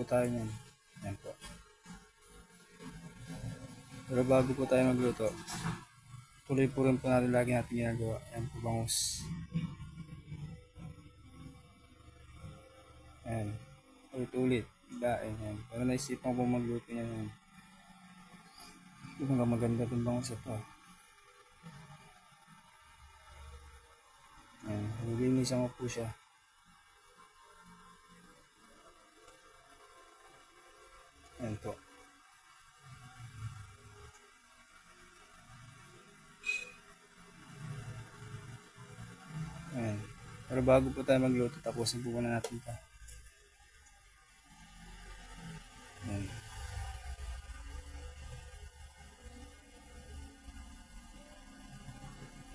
tayo niyan. Yan po. Pero bago po tayo magluto, tuloy po rin po natin lagi natin ginagawa. Yan po, bangus. Yan. Ulit-ulit. Dain yan. Pero naisipan ko magluto niyan. Yan. Ito nga maganda itong bangus ito. Yan. Nilinisan ko po siya. Yan po. Ayan. Pero bago po tayo magluto, tapusin po muna natin ito. Ayan.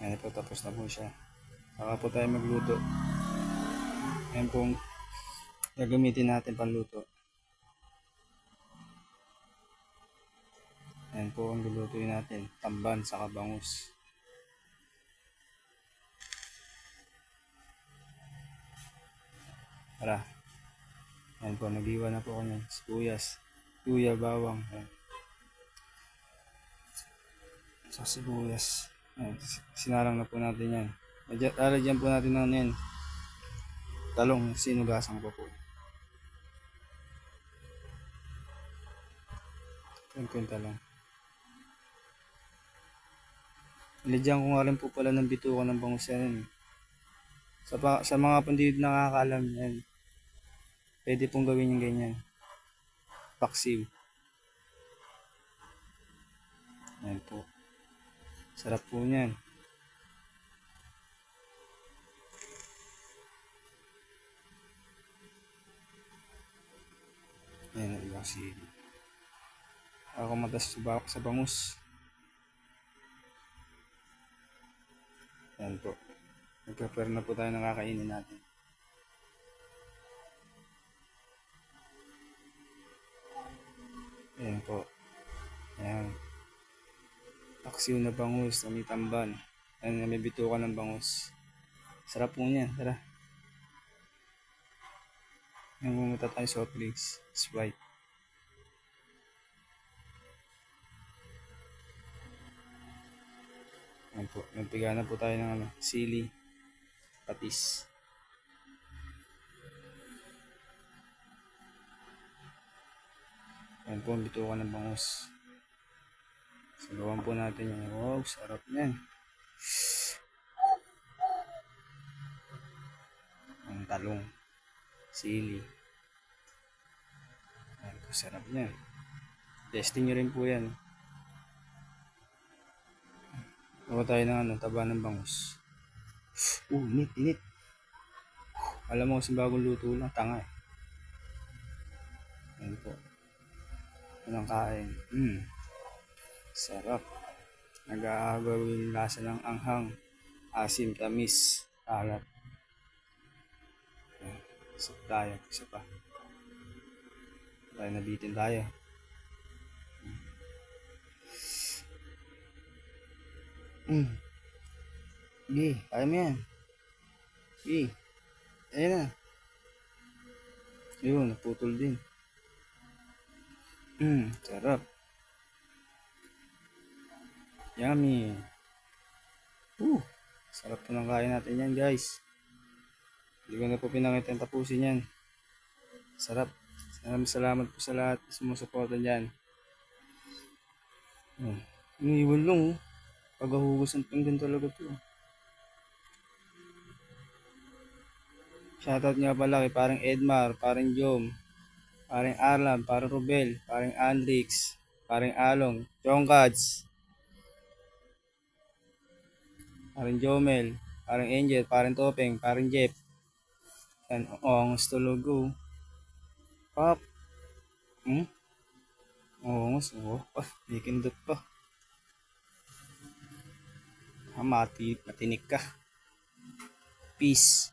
Ayan po, tapos na po siya. Saka po tayo magluto. Ayan po gagamitin natin panluto. Ayan po ang lulutuin natin. Tamban saka bangus. Tara. Ayan po, nag-iwan na po ako niyan. Sibuyas, luya, bawang. Ayan. So, sibuyas. Ayan. Sinarang na po natin yan. Lalagyan po natin ng yan. Talong, sinugasan ko po. Ayan po yung talong. Nilagyan ko nga rin po pala ng bituka ng bangus yan. Sa mga pandid nakakaalam yan. Pwede pong gawin yung ganyan. Paksiw. Ayan po. Sarap po niyan. Ayan ang ibang sili. Ako matas sa bangus. Ayan po. Nag-prepare na po tayo ng kakainin natin. Ayan po. Ayan. Paksiw na bangus na may tamban. Ayan na may bituka ng bangus. Sarap po niyan. Tara. Ayan, pumunta tayo sa soft drinks. Sprite. Ayan po. Nagpiga na po tayo ng sili. Patis. Ayan po ang bituka ng bangus. Sagawan po natin yan. Wow, sarap yan. Ang talong. Sili. Ayan po, sarap yan. Testing nyo rin po yan. Gawa tayo ng taba ng bangus. Init. Alam mo kasi bagong luto lang, tanga eh. Ayan po. Walang kain. Sarap. Nag-aagaw yung lasa ng anghang. Asim, tamis, alat. Isip tayo. Isa pa. Tayo nabitin tayo. Kaya mo yan. Ayan na. Yun, naputol din. Sarap. Yummy. Sarap po ng kain natin yan, guys. Hindi ko na po pinangitan tapusin yan. Sarap. Salamat po sa lahat na sumusuporta dyan. Iniwan lang paghahugas ng pinggan talaga to. Shoutout nga pala kay parang Edmar, parang Jom, parang Arlan, parang Rubel, parang Andrix, parang Along, Chongkads, parang Jomel, parang Angel, parang Topeng, parang Jeff. Yan, ang gusto logo. Pop. Dikindot pa. Matinik ka. Peace.